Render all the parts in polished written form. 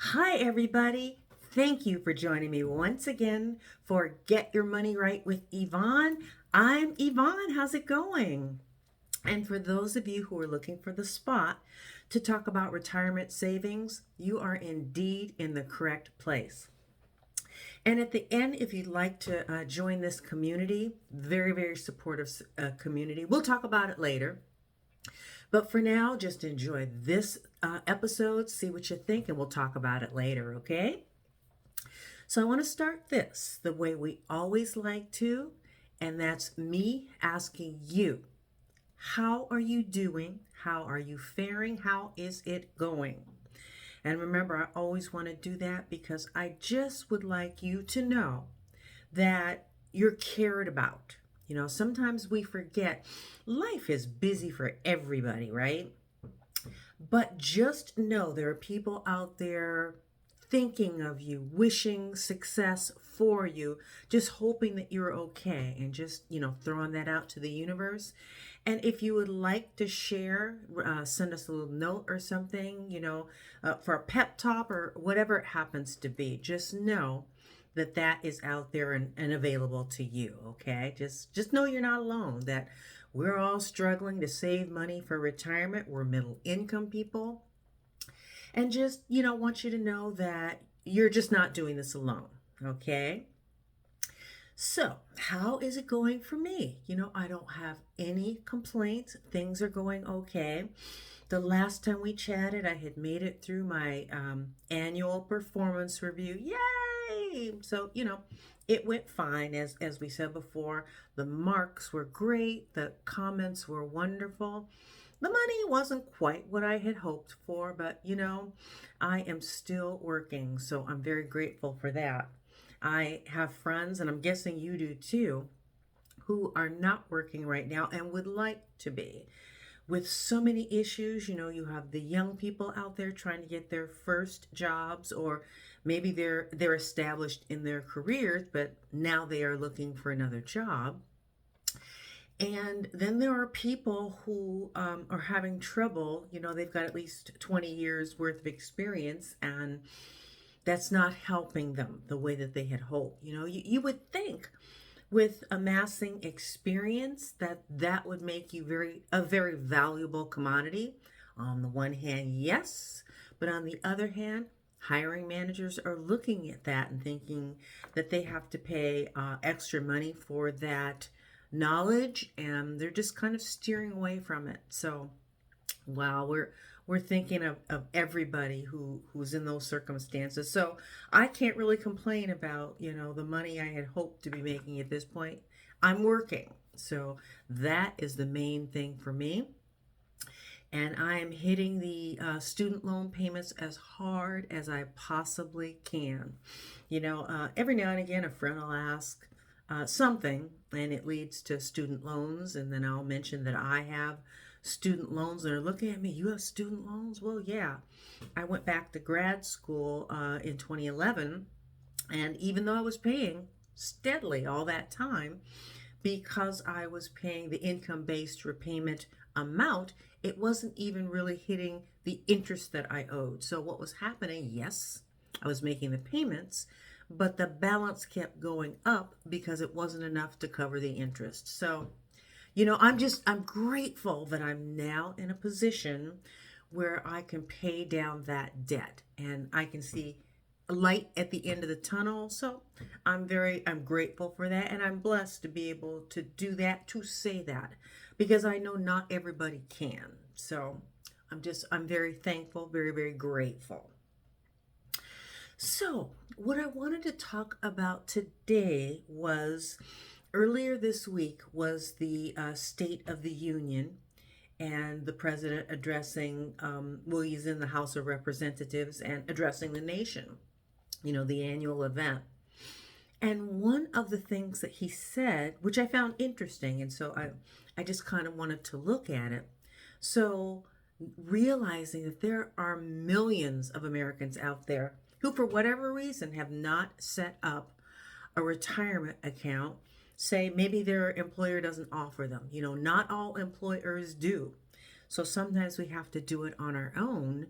Hi, everybody. Thank you for joining me once again for Get Your Money Right with Yvonne. I'm Yvonne. How's it going? And for those of you who are looking for the spot to talk about retirement savings, you are indeed in the correct place. And at the end, if you'd like to join this community, very supportive community, we'll talk about it later. But for now, just enjoy this episode, see what you think, and we'll talk about it later, okay? So I want to start this the way we always like to, and that's me asking you, how are you doing? How are you faring? How is it going? And remember, I always want to do that because I just would like you to know that you're cared about. Sometimes we forget life is busy for everybody, right? But just know there are people out there thinking of you, wishing success for you, just hoping that you're okay, and just, throwing that out to the universe. And if you would like to share, send us a little note or something, for a pep talk or whatever it happens to be. Just know that that is out there and available to you, okay? Just know you're not alone, that we're all struggling to save money for retirement. We're middle income people. And just, want you to know that you're just not doing this alone, okay? So, how is it going for me? I don't have any complaints. Things are going okay. The last time we chatted, I had made it through my annual performance review. Yay! So, it went fine. As we said before, the marks were great, the comments were wonderful. The money wasn't quite what I had hoped for, but I am still working, so I'm very grateful for that. I have friends, and I'm guessing you do too, who are not working right now and would like to be. With so many issues, you have the young people out there trying to get their first jobs, or maybe they're established in their careers, but now they are looking for another job. And then there are people who are having trouble. They've got at least 20 years worth of experience, and that's not helping them the way that they had hoped. You would think with amassing experience that that would make you a very valuable commodity. On the one hand, yes, but on the other hand, hiring managers are looking at that and thinking that they have to pay extra money for that knowledge, and they're just kind of steering away from it. So wow, we're thinking of everybody who's in those circumstances. So I can't really complain about, the money I had hoped to be making at this point. I'm working. So that is the main thing for me. And I am hitting the student loan payments as hard as I possibly can. Every now and again, a friend will ask something, and it leads to student loans. And then I'll mention that I have student loans. They're looking at me, you have student loans? Well, yeah. I went back to grad school in 2011. And even though I was paying steadily all that time, because I was paying the income based repayment amount, it wasn't even really hitting the interest that I owed. So, what was happening, yes, I was making the payments, but the balance kept going up because it wasn't enough to cover the interest. So, I'm grateful that I'm now in a position where I can pay down that debt and I can see a light at the end of the tunnel. So I'm grateful for that, and I'm blessed to be able to do that, to say that, because I know not everybody can. So I'm very thankful, very grateful. So, what I wanted to talk about today was earlier this week was the State of the Union, and the president addressing, well, he's in the House of Representatives and addressing the nation, the annual event. And one of the things that he said, which I found interesting, and so I just kind of wanted to look at it. So, realizing that there are millions of Americans out there who, for whatever reason, have not set up a retirement account. Say maybe their employer doesn't offer them. Not all employers do. So sometimes we have to do it on our own,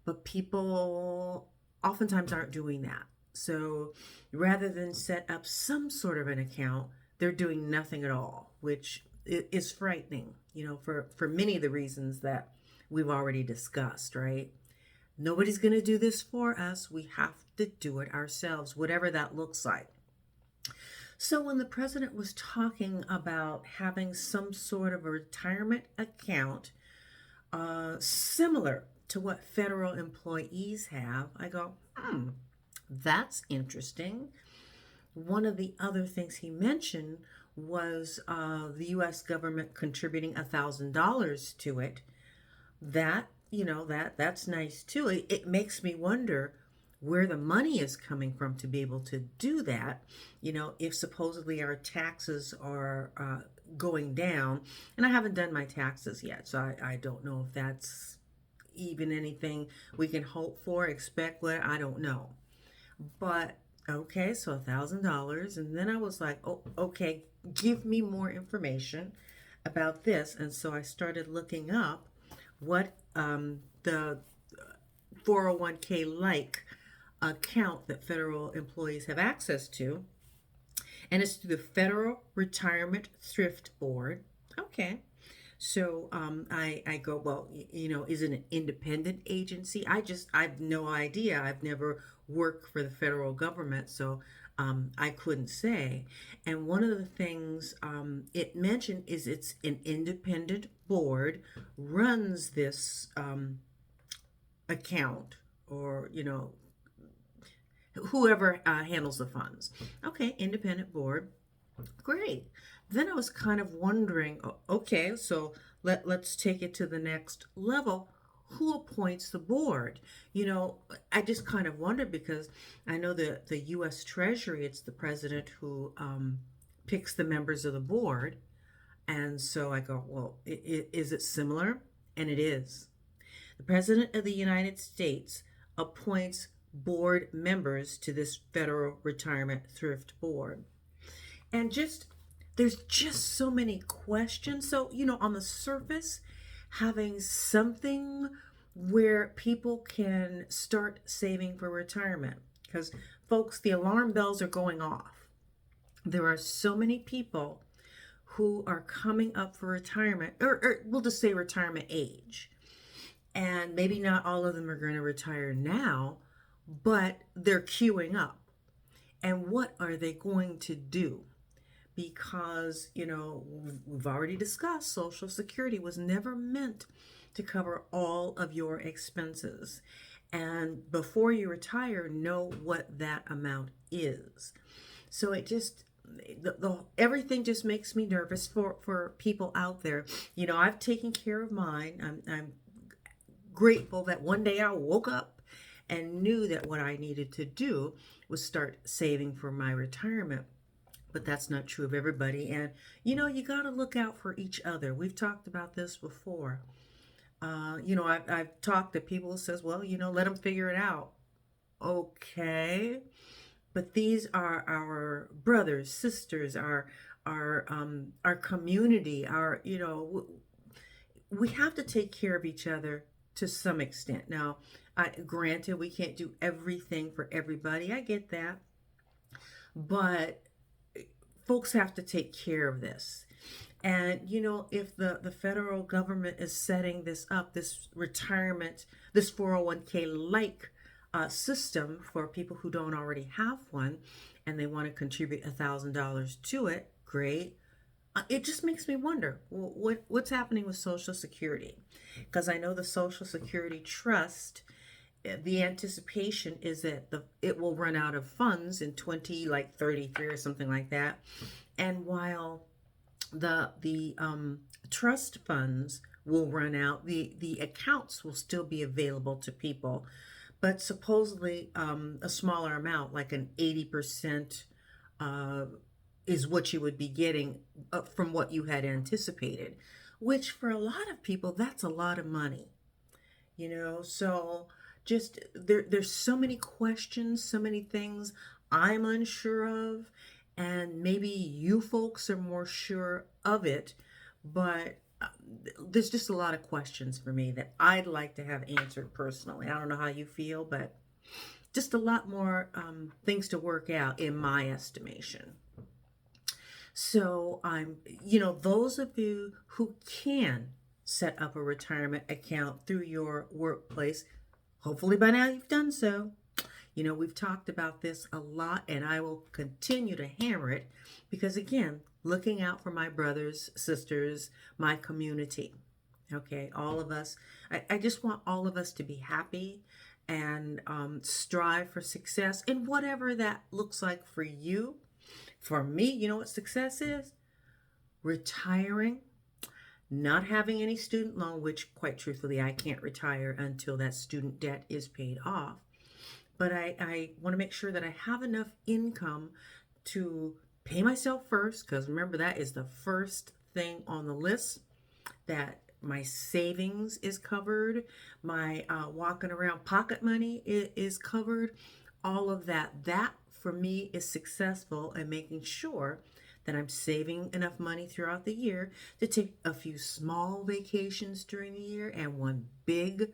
but people oftentimes aren't doing that. So rather than set up some sort of an account, they're doing nothing at all, which is frightening, for many of the reasons that we've already discussed, right? Nobody's going to do this for us. We have to do it ourselves, whatever that looks like. So when the president was talking about having some sort of a retirement account similar to what federal employees have, I go, that's interesting. One of the other things he mentioned was the U.S. government contributing $1,000 to it. That's nice too. It makes me wonder where the money is coming from to be able to do that. If supposedly our taxes are going down, and I haven't done my taxes yet, so I don't know if that's even anything we can hope for, expect, what, I don't know. But okay, so $1,000, and then I was like, oh, okay, give me more information about this. And so I started looking up what the 401k like account that federal employees have access to, and it's through the Federal Retirement Thrift Board. Okay. So I go, well, is it an independent agency? I've no idea. I've never worked for the federal government, so I couldn't say. And one of the things it mentioned is it's an independent board runs this account, or, whoever handles the funds. Okay, independent board. Great. Then I was kind of wondering, okay, so let's take it to the next level. Who appoints the board? I just kind of wondered, because I know the U.S. Treasury, it's the president who picks the members of the board. And so I go, well, is it similar? And it is. The president of the United States appoints board members to this Federal Retirement Thrift Board. And there's just so many questions. So, on the surface, having something where people can start saving for retirement. Because, folks, the alarm bells are going off. There are so many people who are coming up for retirement, or we'll just say retirement age. And maybe not all of them are going to retire now, but they're queuing up. And what are they going to do? Because, we've already discussed Social Security was never meant to cover all of your expenses. And before you retire, know what that amount is. So it just, everything just makes me nervous for people out there. I've taken care of mine. I'm grateful that one day I woke up and knew that what I needed to do was start saving for my retirement. But that's not true of everybody. And, you got to look out for each other. We've talked about this before. I've talked to people who says, well, let them figure it out. Okay. But these are our brothers, sisters, our community, we have to take care of each other to some extent. Now, granted, we can't do everything for everybody. I get that. But folks have to take care of this. And, if the federal government is setting this up, this retirement, this 401k like system for people who don't already have one, and they want to contribute $1,000 to it, great. It just makes me wonder, what's happening with Social Security? Because I know the Social Security Trust, the anticipation is that it will run out of funds in 2033 or something like that. And while the trust funds will run out, the accounts will still be available to people, but supposedly a smaller amount, like an 80%, is what you would be getting from what you had anticipated, which for a lot of people, that's a lot of money, so just there's so many questions, so many things I'm unsure of, and maybe you folks are more sure of it, but there's just a lot of questions for me that I'd like to have answered personally. I don't know how you feel, but just a lot more things to work out in my estimation. So those of you who can set up a retirement account through your workplace, hopefully by now you've done so. We've talked about this a lot, and I will continue to hammer it because, again, looking out for my brothers, sisters, my community. Okay, all of us. I just want all of us to be happy and strive for success in whatever that looks like for you. For me, you know what success is? Retiring, not having any student loan, which quite truthfully, I can't retire until that student debt is paid off. But I want to make sure that I have enough income to pay myself first, because remember, that is the first thing on the list, that my savings is covered, my walking around pocket money is covered, all of that. That for me is successful, and making sure that I'm saving enough money throughout the year to take a few small vacations during the year and one big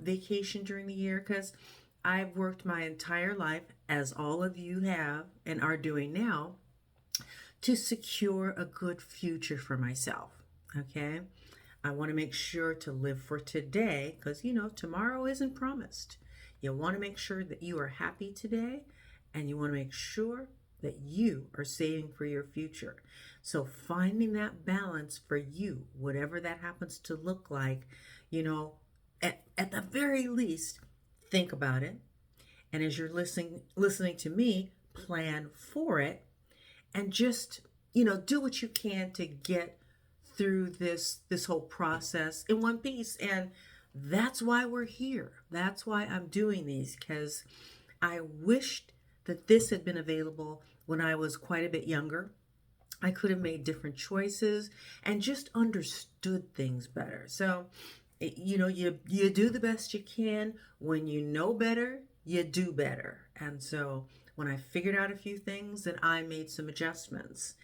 vacation during the year, because I've worked my entire life, as all of you have and are doing now, to secure a good future for myself. Okay? I want to make sure to live for today, because tomorrow isn't promised. You want to make sure that you are happy today, and you want to make sure that you are saving for your future. So finding that balance for you, whatever that happens to look like, at the very least, think about it. And as you're listening to me, plan for it, and just, do what you can to get through this whole process in one piece. And that's why we're here. That's why I'm doing these, because I wished that this had been available when I was quite a bit younger. I could have made different choices and just understood things better. So, you do the best you can. When you know better, you do better. And so when I figured out a few things, then I made some adjustments.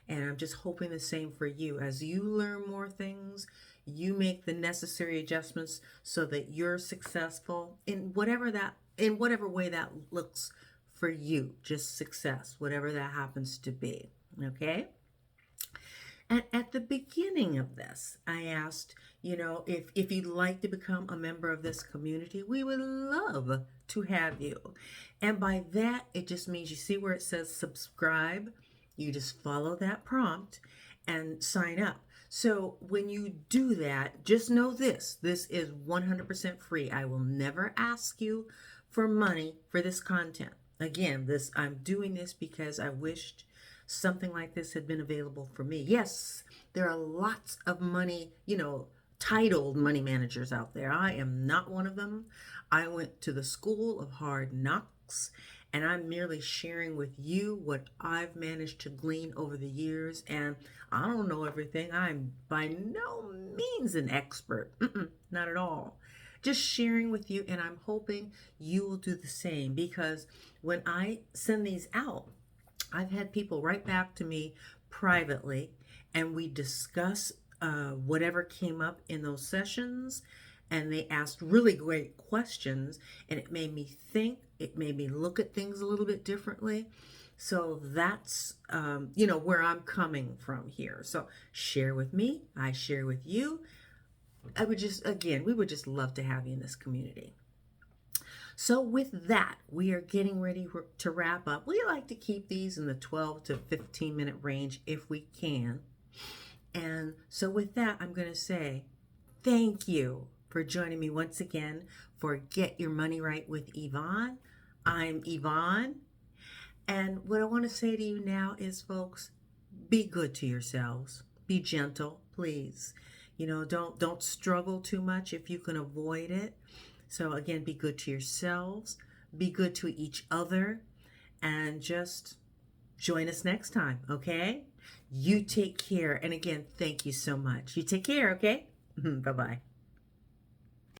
And I'm just hoping the same for you. As you learn more things, you make the necessary adjustments so that you're successful in whatever way that looks for you. Just success, whatever that happens to be. Okay? And at the beginning of this, I asked, if you'd like to become a member of this community, we would love to have you. And by that, it just means, you see where it says subscribe? You just follow that prompt and sign up. So when you do that, just know this is 100% free. I will never ask you for money for this content. Again, I'm doing this because I wished something like this had been available for me. Yes, there are lots of money, titled money managers out there. I am not one of them. I went to the school of hard knocks, and I'm merely sharing with you what I've managed to glean over the years. And I don't know everything. I'm by no means an expert. Not at all. Just sharing with you, and I'm hoping you will do the same, because when I send these out, I've had people write back to me privately, and we discuss whatever came up in those sessions, and they asked really great questions, and it made me think, it made me look at things a little bit differently. So that's, where I'm coming from here. So share with me, I share with you. We would just love to have you in this community. So with that, we are getting ready to wrap up. We like to keep these in the 12 to 15 minute range if we can. And so with that, I'm going to say thank you for joining me once again for Get Your Money Right with Yvonne. I'm Yvonne. And what I want to say to you now is, folks, be good to yourselves. Be gentle, please. Don't struggle too much if you can avoid it. So again, be good to yourselves, be good to each other, and just join us next time, okay? You take care. And again, thank you so much. You take care, okay? Bye-bye.